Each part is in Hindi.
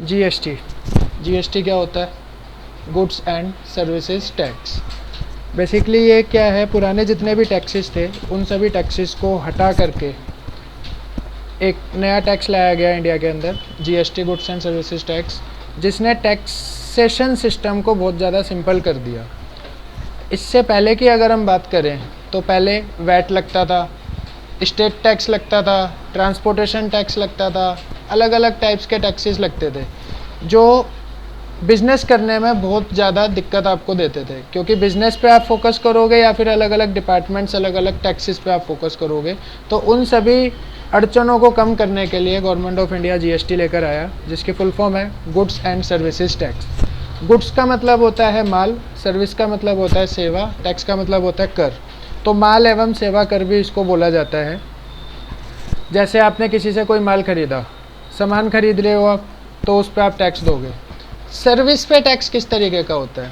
जीएसटी। जीएसटी क्या होता है? Goods and services tax. Basically ये क्या है, पुराने जितने भी टैक्सेस थे उन सभी टैक्सेस को हटा करके एक नया टैक्स लाया गया इंडिया के अंदर, GST, goods and services tax, जिसने टैक्सेशन सिस्टम को बहुत ज़्यादा सिंपल कर दिया। इससे पहले की अगर हम बात करें तो पहले वैट लगता था, स्टेट टैक्स लगता था, ट्रांसपोर्टेशन टैक्स लगता था, अलग अलग टाइप्स के टैक्सेस लगते थे जो बिज़नेस करने में बहुत ज़्यादा दिक्कत आपको देते थे, क्योंकि बिज़नेस पे आप फोकस करोगे या फिर अलग अलग डिपार्टमेंट्स, अलग अलग टैक्सेस पे आप फोकस करोगे, तो उन सभी अड़चनों को कम करने के लिए गवर्नमेंट ऑफ इंडिया जीएसटी लेकर आया, जिसकी फुल फॉर्म है goods and services tax. Goods का मतलब होता है माल, सर्विस का मतलब होता है सेवा, टैक्स का मतलब होता है कर। तो माल एवं सेवा कर भी इसको बोला जाता है। जैसे आपने किसी से कोई माल खरीदा, सामान खरीद रहे हो आप, तो उस पर आप टैक्स दोगे। सर्विस पे टैक्स किस तरीके का होता है?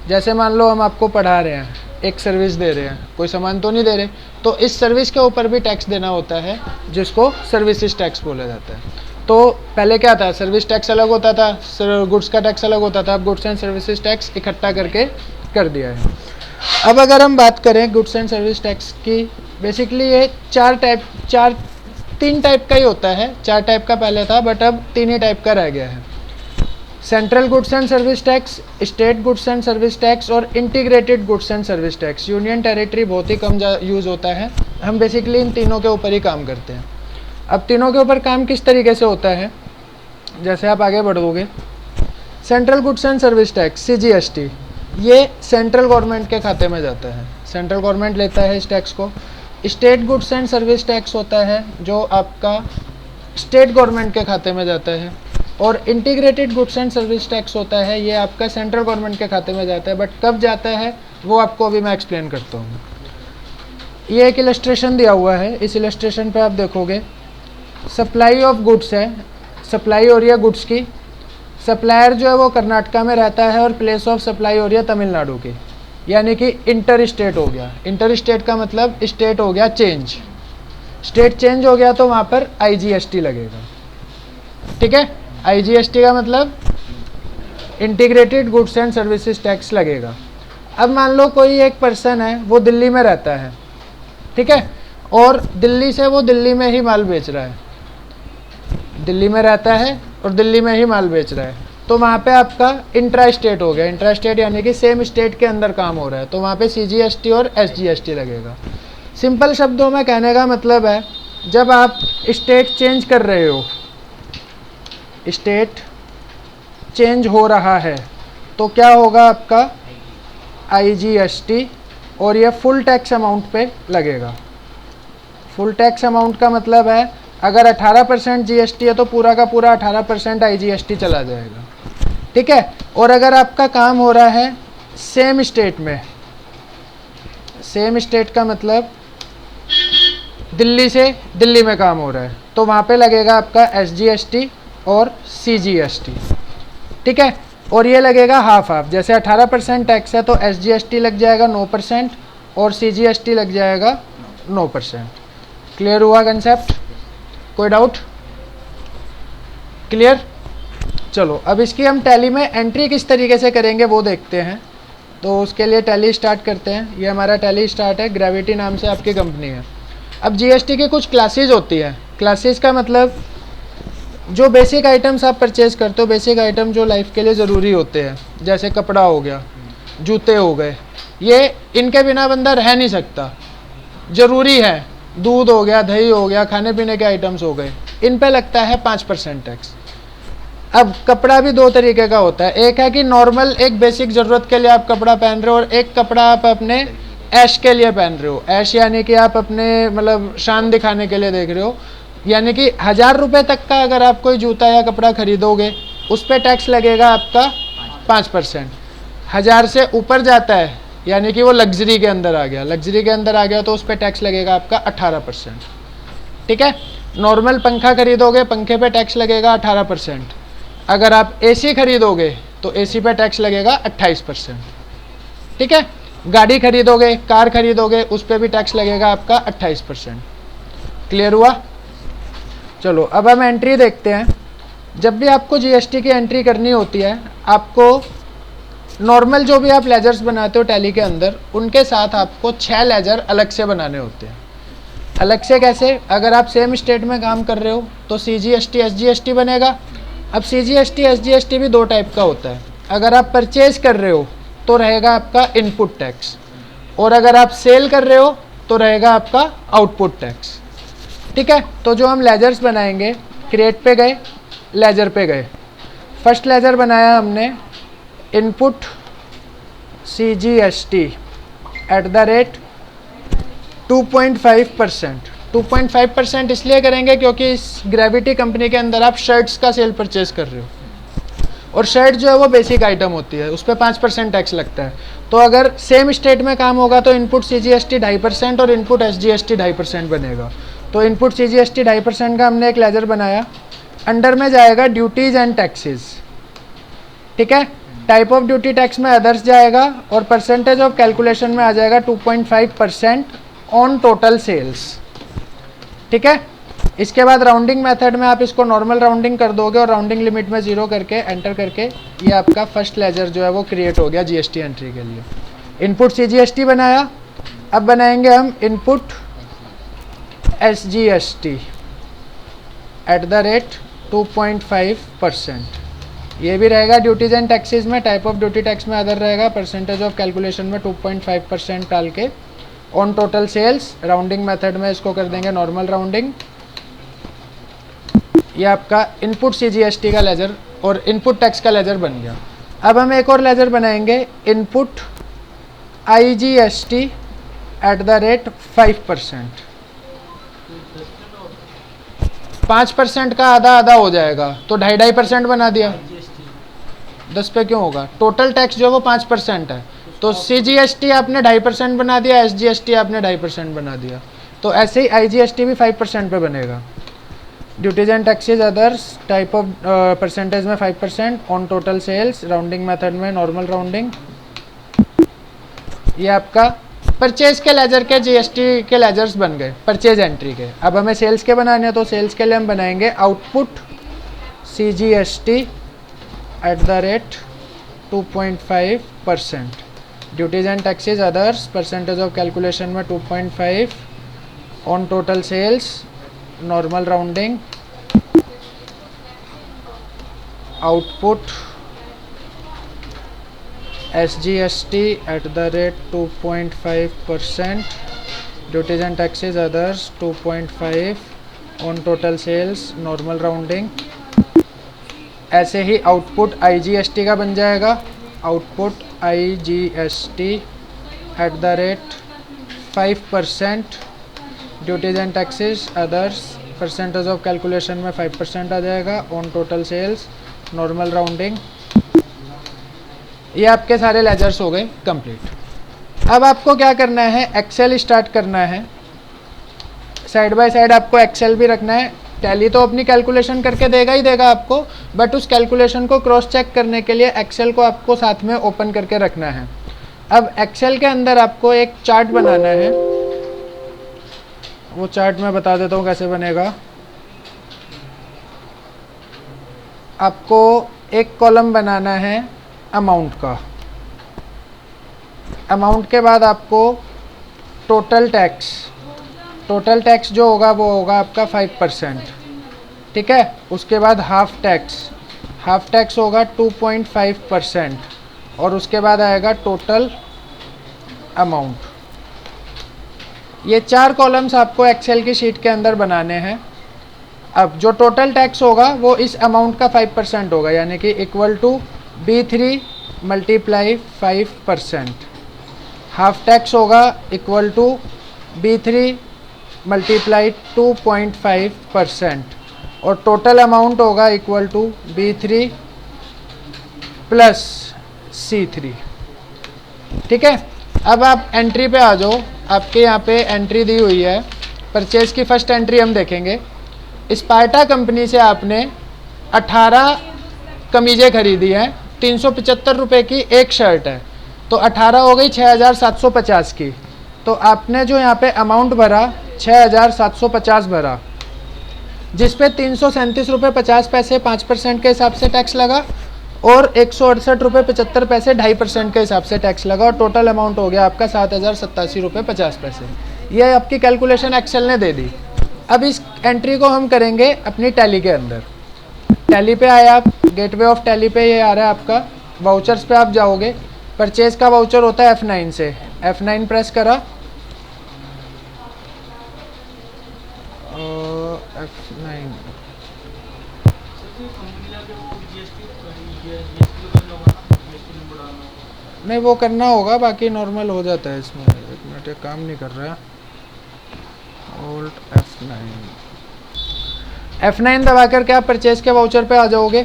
जैसे मान लो हम आपको पढ़ा रहे हैं, एक सर्विस दे रहे हैं, कोई सामान तो नहीं दे रहे, तो इस सर्विस के ऊपर भी टैक्स देना होता है, जिसको सर्विसेज टैक्स बोला जाता है। तो पहले क्या था, सर्विस टैक्स अलग होता था, गुड्स का टैक्स अलग होता था। अब गुड्स एंड सर्विसेज टैक्स इकट्ठा करके कर दिया है। अब अगर हम बात करें गुड्स एंड सर्विस टैक्स की, बेसिकली ये तीन टाइप का ही होता है। 4 टाइप का पहले था, बट अब 3 ही टाइप का रह गया है। Central goods and service tax, state goods and service tax और integrated goods and service tax. Union territory बहुत ही कम यूज़ होता है। हम बेसिकली इन तीनों के ऊपर ही काम करते हैं। अब तीनों के ऊपर काम किस तरीके से होता है, जैसे आप आगे बढ़ोगे, central goods and service tax CGST, ये सेंट्रल गवर्नमेंट के खाते में जाता है, सेंट्रल गवर्नमेंट लेता है इस टैक्स को। State goods and service tax होता है जो आपका स्टेट गवर्नमेंट के खाते में जाता है, और integrated goods and service tax होता है, ये आपका सेंट्रल गवर्नमेंट के खाते में जाता है। बट कब जाता है वो आपको अभी मैं एक्सप्लेन करता हूँ। ये एक इलस्ट्रेशन दिया हुआ है, इस इलस्ट्रेशन पे आप देखोगे सप्लाई ऑफ गुड्स है, सप्लाई हो रही है गुड्स की। सप्लायर जो है वो कर्नाटका में रहता है और प्लेस ऑफ सप्लाई हो रही है तमिलनाडु की, यानी कि इंटर स्टेट हो गया। इंटर स्टेट का मतलब स्टेट हो गया चेंज, स्टेट चेंज हो गया तो वहाँ पर आईजीएसटी लगेगा। ठीक है, आईजीएसटी का मतलब integrated goods and services tax लगेगा। अब मान लो कोई एक पर्सन है, वो दिल्ली में रहता है, ठीक है, और दिल्ली से वो दिल्ली में ही माल बेच रहा है, दिल्ली में रहता है और दिल्ली में ही माल बेच रहा है, तो वहाँ पे आपका इंट्रा स्टेट हो गया। इंट्रा स्टेट यानी कि सेम स्टेट के अंदर काम हो रहा है, तो वहाँ पे सीजीएसटी और एसजीएसटी लगेगा। सिंपल शब्दों में कहने का मतलब है, जब आप स्टेट चेंज कर रहे हो, स्टेट चेंज हो रहा है, तो क्या होगा आपका आईजीएसटी, और ये फुल टैक्स अमाउंट पे लगेगा। फुल टैक्स अमाउंट का मतलब है अगर 18% जीएसटी है तो पूरा का पूरा 18% आईजीएसटी चला जाएगा। ठीक है, और अगर आपका काम हो रहा है सेम स्टेट में, सेम स्टेट का मतलब दिल्ली से दिल्ली में काम हो रहा है, तो वहाँ पे लगेगा आपका एसजीएसटी और सीजीएसटी। ठीक है, और ये लगेगा हाफ हाफ, जैसे 18% टैक्स है तो एसजीएसटी लग जाएगा 9% और सीजीएसटी लग जाएगा 9%। क्लियर हुआ कंसेप्ट? कोई डाउट? क्लियर? चलो अब इसकी हम टैली में एंट्री किस तरीके से करेंगे वो देखते हैं। तो उसके लिए टैली स्टार्ट करते हैं। ये हमारा टैली स्टार्ट है, ग्रेविटी नाम से आपकी कंपनी है। अब जीएसटी की कुछ क्लासेस होती है। क्लासेस का मतलब जो बेसिक आइटम्स आप परचेज करते हो, बेसिक आइटम जो लाइफ के लिए ज़रूरी होते हैं, जैसे कपड़ा हो गया, जूते हो गए, ये इनके बिना बंदा रह नहीं सकता, ज़रूरी है। दूध हो गया, दही हो गया, खाने पीने के आइटम्स हो गए, इन पे लगता है 5% टैक्स। अब कपड़ा भी 2 तरीके का होता है, एक है कि नॉर्मल एक बेसिक ज़रूरत के लिए आप कपड़ा पहन रहे हो, और एक कपड़ा आप अपने ऐश के लिए पहन रहे हो। ऐश यानी कि आप अपने मतलब शान दिखाने के लिए देख रहे हो, यानी कि 1000 रुपये तक का अगर आप कोई जूता या कपड़ा खरीदोगे उस पर टैक्स लगेगा आपका 5%। 1000 से ऊपर जाता है यानी कि वो लग्जरी के अंदर आ गया, लग्जरी के अंदर आ गया तो उस पर टैक्स लगेगा आपका 18%। ठीक है, नॉर्मल पंखा खरीदोगे, पंखे पे टैक्स लगेगा 18%। अगर आप एसी खरीदोगे तो एसी पे टैक्स लगेगा 28%। ठीक है, गाड़ी खरीदोगे, कार खरीदोगे, उस पर भी टैक्स लगेगा आपका 28%। क्लियर हुआ? चलो अब हम एंट्री देखते हैं। जब भी आपको जीएसटी की एंट्री करनी होती है, आपको नॉर्मल जो भी आप लेजर्स बनाते हो टैली के अंदर, उनके साथ आपको 6 लेजर अलग से बनाने होते हैं। अलग से कैसे? अगर आप सेम स्टेट में काम कर रहे हो तो सीजीएसटी एसजीएसटी बनेगा। अब सीजीएसटी एसजीएसटी भी 2 टाइप का होता है। अगर आप परचेज कर रहे हो तो रहेगा आपका इनपुट टैक्स, और अगर आप सेल कर रहे हो तो रहेगा आपका आउटपुट टैक्स। ठीक है, तो जो हम लेजर्स बनाएंगे, क्रिएट पे गए, लेजर पे गए। फर्स्ट लेजर बनाया हमने इनपुट CGST @ 2.5%। 2.5% इसलिए करेंगे क्योंकि इस ग्रेविटी कंपनी के अंदर आप शर्ट्स का सेल परचेज कर रहे हो, और शर्ट जो है वो बेसिक आइटम होती है, उस पर 5% टैक्स लगता है। तो अगर सेम स्टेट में काम होगा तो इनपुट CGST 2.5% और इनपुट SGST 2.5% बनेगा। तो इनपुट CGST 2.5% का हमने एक लेजर बनाया। अंडर में जाएगा ड्यूटीज एंड टैक्सेस। ठीक है, टाइप ऑफ ड्यूटी टैक्स में अदर्स जाएगा, और परसेंटेज ऑफ कैलकुलेशन में आ जाएगा 2.5% ऑन टोटल सेल्स। ठीक है, इसके बाद राउंडिंग मेथड में आप इसको नॉर्मल राउंडिंग कर दोगे और राउंडिंग लिमिट में 0 करके एंटर करके ये आपका फर्स्ट लेजर जो है वो क्रिएट हो गया जीएसटी एंट्री के लिए। इनपुट CGST बनाया। अब बनाएंगे हम इनपुट SGST @ 2.5%। ये भी रहेगा ड्यूटीज एंड टैक्सेस में, टाइप ऑफ ड्यूटी टैक्स में अदर रहेगा, परसेंटेज ऑफ कैलकुलेशन में 2.5% डाल के on total sales. Rounding method में इसको कर देंगे नॉर्मल राउंडिंग। ये आपका इनपुट CGST का लेजर और इनपुट टैक्स का लेजर बन गया। अब हम एक और लेजर बनाएंगे इनपुट IGST @ 5%। 5% का आधा आधा हो जाएगा तो 2.5% बना दिया। 10 पे क्यों होगा? टोटल टैक्स जो है वो 5% है, तो CGST आपने 2.5% बना दिया, SGST आपने 2.5% बना दिया, तो ऐसे ही IGST भी 5% पे बनेगा। Duties and taxes others type of percentage में 5% on total sales. Rounding method में नॉर्मल राउंडिंग। ये आपका परचेज के लेजर के जीएसटी के लेजर्स बन गए, परचेज एंट्री के। अब हमें सेल्स के बनाने हैं, तो सेल्स के लिए हम बनाएंगे output CGST @ 2.5%। Duties and taxes others percentage of calculation में 2.5 on total sales, normal rounding. Output SGST @ 2.5%। Duties and taxes others 2.5 on total sales, normal rounding. ऐसे ही आउटपुट IGST का बन जाएगा। Output IGST @ 5%। Duties and taxes others percentage of calculation में 5% आ जाएगा on total sales, normal rounding. ये आपके सारे लेजर्स हो गए कंप्लीट। अब आपको क्या करना है? एक्सेल स्टार्ट करना है। साइड बाय साइड आपको एक्सेल भी रखना है। टैली तो अपनी कैलकुलेशन करके देगा ही देगा आपको, बट उस कैलकुलेशन को क्रॉस चेक करने के लिए एक्सेल को आपको साथ में ओपन करके रखना है। अब एक्सेल के अंदर आपको एक चार्ट बनाना है। वो चार्ट मैं बता देता हूँ कैसे बनेगा। आपको एक कॉलम बनाना है अमाउंट का। अमाउंट के बाद आपको टोटल टैक्स जो होगा वो होगा आपका 5%। ठीक है, उसके बाद हाफ टैक्स होगा 2.5%, और उसके बाद आएगा टोटल अमाउंट। ये 4 कॉलम्स आपको एक्सेल की शीट के अंदर बनाने हैं। अब जो टोटल टैक्स होगा वो इस अमाउंट का 5% होगा, यानी कि equal to B3 × 5%। Half tax होगा इक्वल टू B3 × 2.5%, और टोटल अमाउंट होगा इक्वल टू B3 + C3। ठीक है, अब आप एंट्री पे आ जाओ। आपके यहाँ पे एंट्री दी हुई है। परचेज की फर्स्ट एंट्री हम देखेंगे। स्पार्टा कंपनी से आपने 18 कमीज़ें खरीदी हैं। 375 रुपये की एक शर्ट है, तो 18 हो गई 6750 की। तो आपने जो यहाँ पे अमाउंट भरा 6750 भरा। जिस पे 337 रुपये 50 पैसे 5% के हिसाब से टैक्स लगा और 168 रुपये 75 पैसे 2.5% के हिसाब से टैक्स लगा और टोटल अमाउंट हो गया आपका 7,087 रुपये 50 पैसे। ये आपकी कैलकुलेशन एक्सेल ने दे दी। अब इस एंट्री को हम करेंगे अपनी टैली के अंदर। टैली पे आए आप, गेटवे ऑफ टैली पे ये आ रहा है आपका, वाउचर्स पे आप जाओगे, परचेज का वाउचर होता है F9 से, F9 प्रेस करा, F9 नहीं वो करना होगा, बाकी नॉर्मल हो जाता है इसमें। एक मिनट, ये काम नहीं कर रहा है। ओल्ड F9 दबा करके आप परचेज के वाउचर पे आ जाओगे।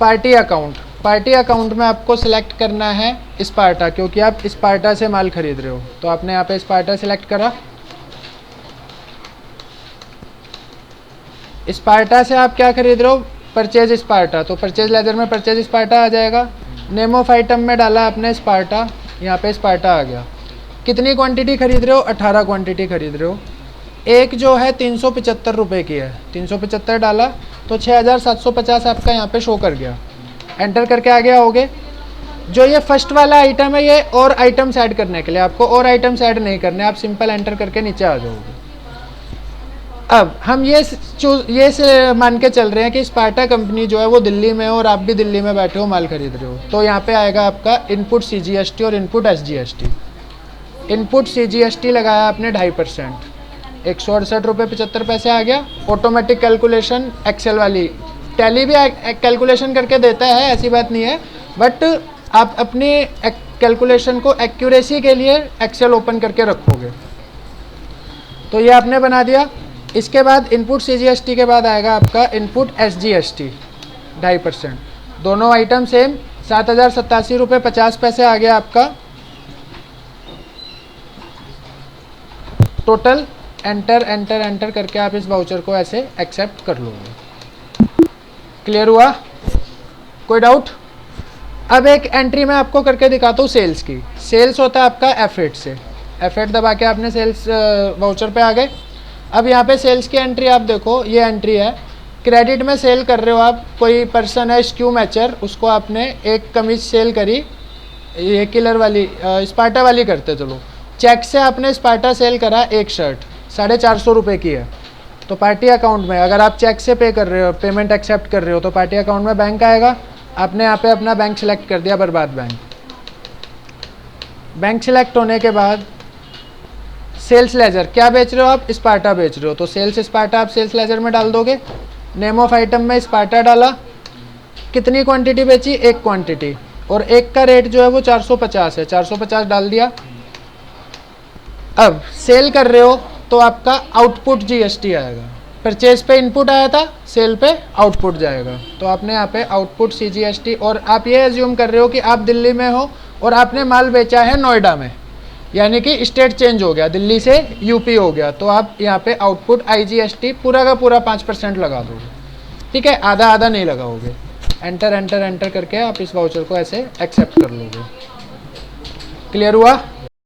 पार्टी अकाउंट, पार्टी अकाउंट में आपको सिलेक्ट करना है स्पार्टा, क्योंकि आप स्पार्टा से माल खरीद रहे हो, तो आपने यहाँ पे स्पार्टा सिलेक्ट करा। स्पार्टा से आप क्या खरीद रहे हो, परचेज स्पार्टा, तो परचेज लेजर में परचेज स्पार्टा आ जाएगा। नेम ऑफ आइटम में डाला आपने स्पार्टा, यहाँ पे स्पार्टा आ गया। कितनी क्वांटिटी खरीद रहे हो, 18 क्वांटिटी खरीद रहे हो। एक जो है 375 रुपये की है, 375 डाला तो 6,750 आपका यहाँ पे शो कर गया। एंटर करके आगे आओगे। जो ये फर्स्ट वाला आइटम है ये और आइटम्स ऐड करने के लिए, आपको और आइटम्स ऐड नहीं करने, आप सिंपल एंटर करके नीचे आ जाओगे। अब हम ये से मान के चल रहे हैं कि स्पार्टा कंपनी जो है वो दिल्ली में है और आप भी दिल्ली में बैठे हो माल खरीद रहे हो, तो यहाँ पे आएगा आपका इनपुट CGST और इनपुट SGST। इनपुट CGST लगाया आपने 2.5%, 168 रुपये 75 पैसे आ गया। ऑटोमेटिक कैलकुलेशन एक्सेल वाली, टैली भी कैलकुलेशन करके देता है, ऐसी बात नहीं है, बट आप अपनी कैलकुलेशन को एक्यूरेसी के लिए एक्सेल ओपन करके रखोगे। तो ये आपने बना दिया। इसके बाद इनपुट CGST के बाद आएगा आपका इनपुट SGST 2.5%। दोनों आइटम सेम, 7,087 रुपये 50 पैसे आ गया आपका टोटल। एंटर एंटर एंटर करके आप इस वाउचर को ऐसे एक्सेप्ट कर लोगे। क्लियर हुआ? कोई डाउट? अब एक एंट्री मैं आपको करके दिखाता हूँ सेल्स की। सेल्स होता है आपका F8 से, F8 दबा के आपने सेल्स वाउचर पे आ गए। अब यहाँ पे सेल्स की एंट्री आप देखो, ये एंट्री है। क्रेडिट में सेल कर रहे हो आप, कोई पर्सन है SKU मैचर, उसको आपने एक कमीज सेल करी, ये किलर वाली स्पार्टा वाली करते चलो। चेक से आपने स्पार्टा सेल करा एक शर्ट, 450 रुपये की है, तो पार्टी अकाउंट में अगर आप चेक से पे कर रहे हो, पेमेंट एक्सेप्ट कर रहे हो, तो पार्टी अकाउंट में बैंक आएगा। आपने यहाँ पे अपना बैंक सेलेक्ट कर दिया, बर्बाद बैंक। बैंक सेलेक्ट होने के बाद सेल्स लेजर, क्या बेच रहे हो आप, स्पार्टा बेच रहे हो, तो सेल्स स्पार्टा आप सेल्स लेजर में डाल दोगे। नेम ऑफ आइटम में स्पार्टा डाला। कितनी क्वांटिटी बेची, एक क्वांटिटी, और एक का रेट जो है वो 450 है, 450 डाल दिया। अब सेल कर रहे हो तो आपका आउटपुट GST आएगा। परचेज पे इनपुट आया था, सेल पे आउटपुट जाएगा, तो आपने यहाँ पे आउटपुट CGST। और आप ये एज्यूम कर रहे हो कि आप दिल्ली में हो और आपने माल बेचा है नोएडा में, यानी कि स्टेट चेंज हो गया, दिल्ली से UP हो गया, तो आप यहाँ पे आउटपुट IGST पूरा का पूरा 5% लगा दोगे। ठीक है, आधा आधा नहीं लगाओगे। एंटर एंटर एंटर करके आप इस वाउचर को ऐसे एक्सेप्ट कर लोगे। क्लियर हुआ?